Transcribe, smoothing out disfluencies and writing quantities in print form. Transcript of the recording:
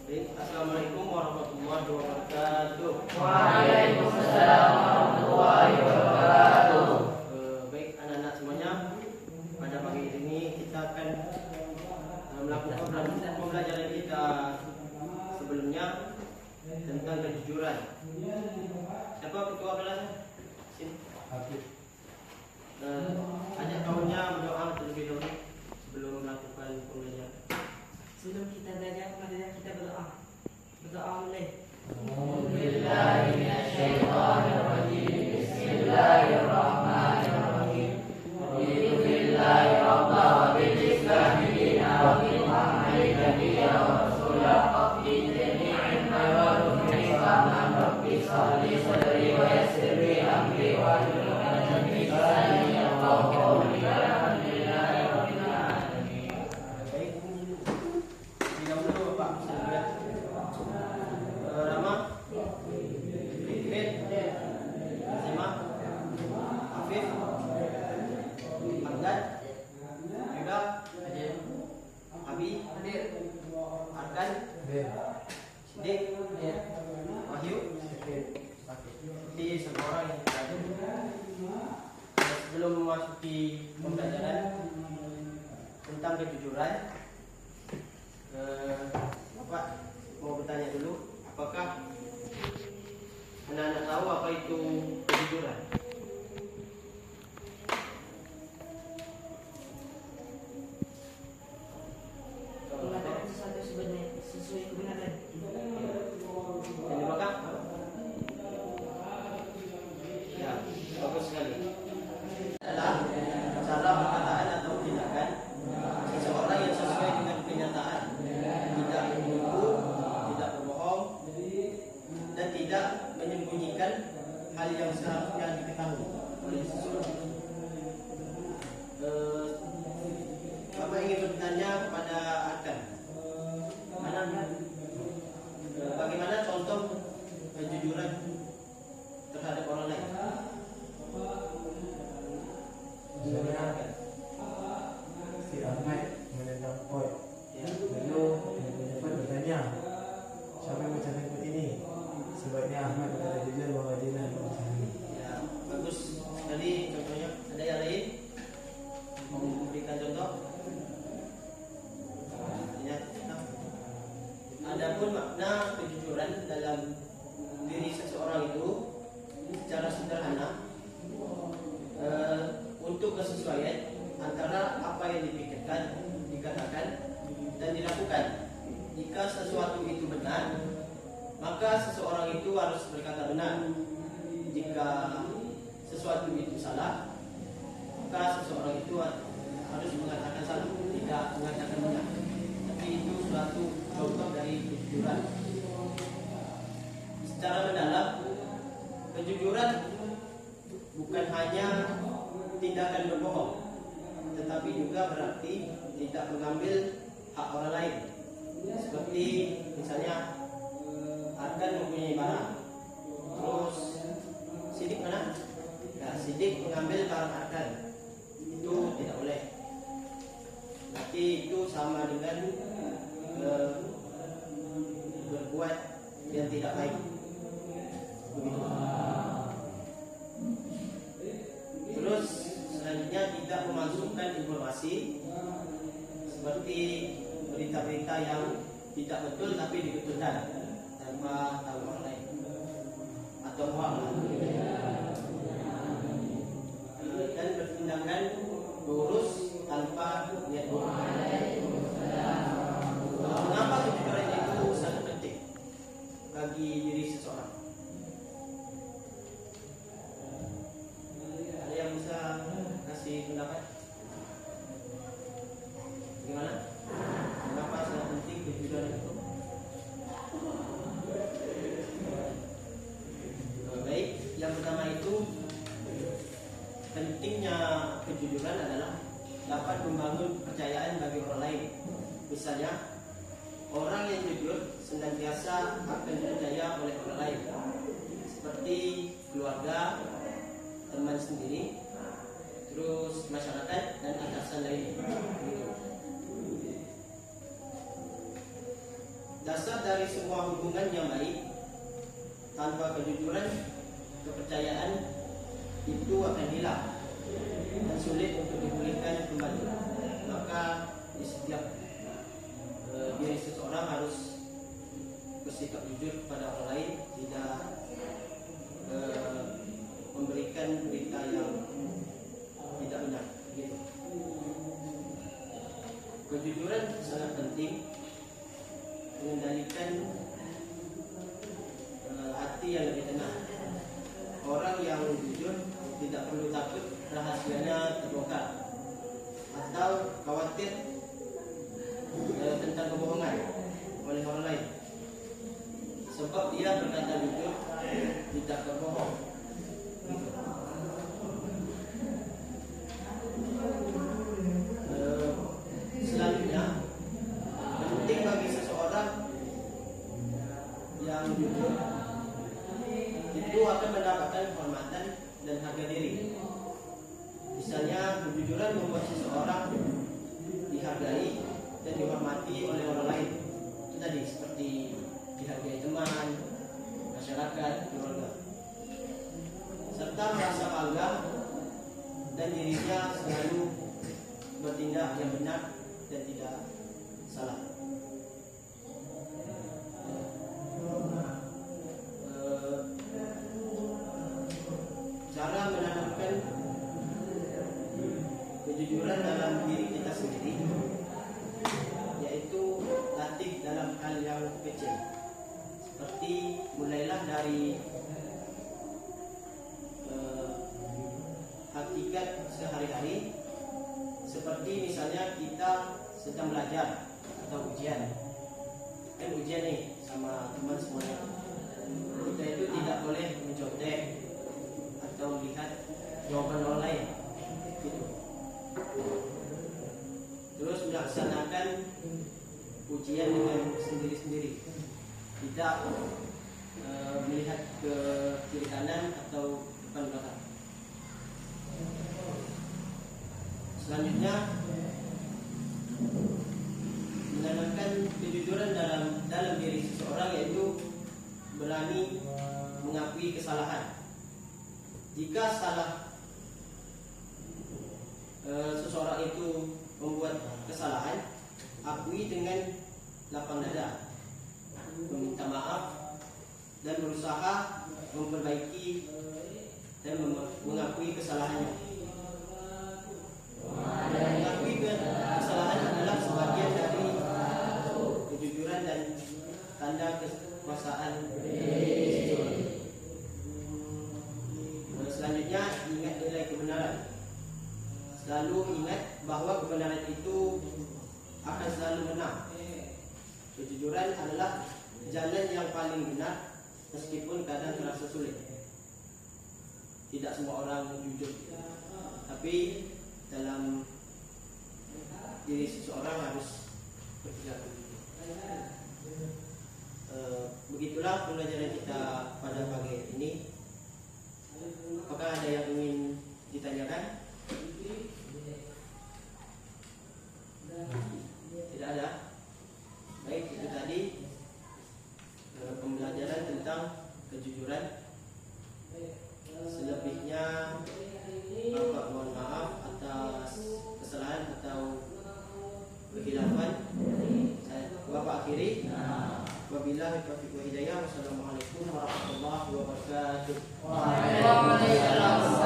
Assalamualaikum warahmatullahi wabarakatuh. Waalaikumsalam warahmatullahi wabarakatuh. Baik anak-anak semuanya, pada pagi ini kita akan melakukan pembelajaran kita sebelumnya tentang kejujuran. Siapa ketua kelas? Sini. Ajak kawannya berdoa terlebih dahulu sebelum melakukan pembelajaran. Sebelum kita belajar, marilah kita berdoa. Berdoa mulai. A'udzubillahi minasyaitonirrajim. Bismillahirrahmanirrahim. Raditu billahi rabba wa bil islami dina wa bi Muhammadin nabiyya wa rasula qabli jami'in ma warudni fahman rabbi sholli sadri wa yassir li amri wa hlul 'uqdatam min lisani yafqahu qawli. Alhamdulillahi rabbil alamin. Baik, dahulu Pak Surya. Rama, Fitrit, Zima, Afif, Hamdan, Yuda, Abi, Arkan, Sidik, Wahyu, di semua orang yang hadir. Sebelum memasuki pembelajaran tentang kejujuran, Bapak mau bertanya dulu, apakah anak-anak tahu apa itu kejujuran? Mengatakan sesuatu sesuai kebenaran. Yang di belakang? Ya, bagus sekali. Adalah cara perkataan atau tindakan seseorang yang sesuai dengan kenyataan, tidak menipu, tidak berbohong, dan tidak menyembunyikan hal yang seharusnya diketahui oleh seseorang. Bapak ingin bertanya kepada Arkan, bagaimana contoh kejujuran terhadap orang lain? Arkan. Si Ahmad menentang Poi. Ya. Lalu yang dapat bertanya, siapa yang macam ikut ini? Sebaiknya Ahmad berkata jujur bahawa dia adalah macam ini. Ya, bagus sekali contohnya. Ada yang lain mau memberikan contoh? Ya, adapun makna kejujuran dalam diri seseorang itu secara sederhana untuk kesesuaian antara apa yang dipikirkan, dikatakan, dan dilakukan. Jika sesuatu itu benar, maka seseorang itu harus berkata benar. Jika sesuatu itu salah, maka seseorang itu harus mengatakan salah, tidak mengatakan benar. Tapi itu suatu contoh dari kejujuran. Secara mendalam, kejujuran bukan hanya tindakan berbohong, tetapi juga berarti tidak mengambil hak orang lain. Seperti misalnya Arkan mempunyai barang, terus Sidik mana? Nah, Sidik mengambil barang Arkan, itu tidak boleh. Berarti itu sama dengan berbuat yang tidak baik. Begitu. Terus selanjutnya tidak memasukkan informasi seperti berita-berita yang tidak betul tapi dibetulkan tanpa tahu orang lain atau hoax, dan bertindakan lurus tanpa niat bohong. Mengapa kejujuran itu sangat penting bagi diri seseorang? Ada yang bisa kasih pendapat? Gimana? Mengapa sangat penting kejujuran itu? Baik, yang pertama itu pentingnya kejujuran adalah dapat membangun kepercayaan bagi orang lain. Misalnya, orang yang jujur senantiasa akan dipercaya oleh orang lain, seperti keluarga, teman sendiri, terus masyarakat dan atasan lainnya. Dasar dari semua hubungan yang baik tanpa kejujuran, kepercayaan itu akan hilang dan sulit untuk dipulihkan kembali. Maka di setiap diri seseorang harus bersikap jujur kepada orang lain, tidak memberikan berita yang tidak benar. Gitu. Kejujuran sangat penting mengendalikan hati yang lebih tenang. Orang yang jujur tidak perlu takut rahasianya terbongkar atau khawatir tentang kebohongan oleh orang lain, sebab dia berkata jujur, tidak berbohong. Selanjutnya, penting bagi seseorang yang jujur itu akan mendapatkan kehormatan dan harga diri. Misalnya, kejujuran membuat seseorang dihargai dan dihormati oleh orang lain. Itu tadi seperti dihargai teman, masyarakat, keluarga, serta merasa bangga dan dirinya selalu bertindak yang benar dan tidak salah. Cara menanamkan kejujuran dalam diri kita sendiri yaitu latih dalam hal yang kecil, seperti mulailah dari hakikat sehari-hari, seperti misalnya kita sedang belajar atau ujian. Kan ujian nih sama teman semuanya, kita itu tidak boleh mencontek atau melihat jawaban orang lain gitu. Terus melaksanakan ujian dengan sendiri-sendiri, tidak melihat ke kiri kanan atau depan belakang. Selanjutnya, menanamkan kejujuran dalam diri seseorang yaitu berani mengakui kesalahan. Jika salah seseorang itu membuat kesalahan, akui dengan lapang dada, meminta maaf dan berusaha memperbaiki dan mengakui kesalahannya. Mengakui kesalahan adalah sebagian dari kejujuran dan tanda kekuasaan. Selanjutnya, ingat nilai kebenaran. Selalu ingat bahwa kebenaran itu akan selalu menang. Kejujuran adalah jalan yang paling benar meskipun kadang terasa sulit. Tidak semua orang jujur, tapi dalam diri seseorang harus berperilaku jujur. Begitulah pembelajaran kita pada pagi ini. Apakah ada yang ingin ditanyakan? Tidak ada. Baik, itu tadi pembelajaran tentang kejujuran. Selebihnya Bapak mohon maaf atas kesalahan atau kehilafan. Bapak akhiri. Wabillahi taufiq wa hidayah. Wassalamualaikum warahmatullahi wabarakatuh. Waalaikumsalam.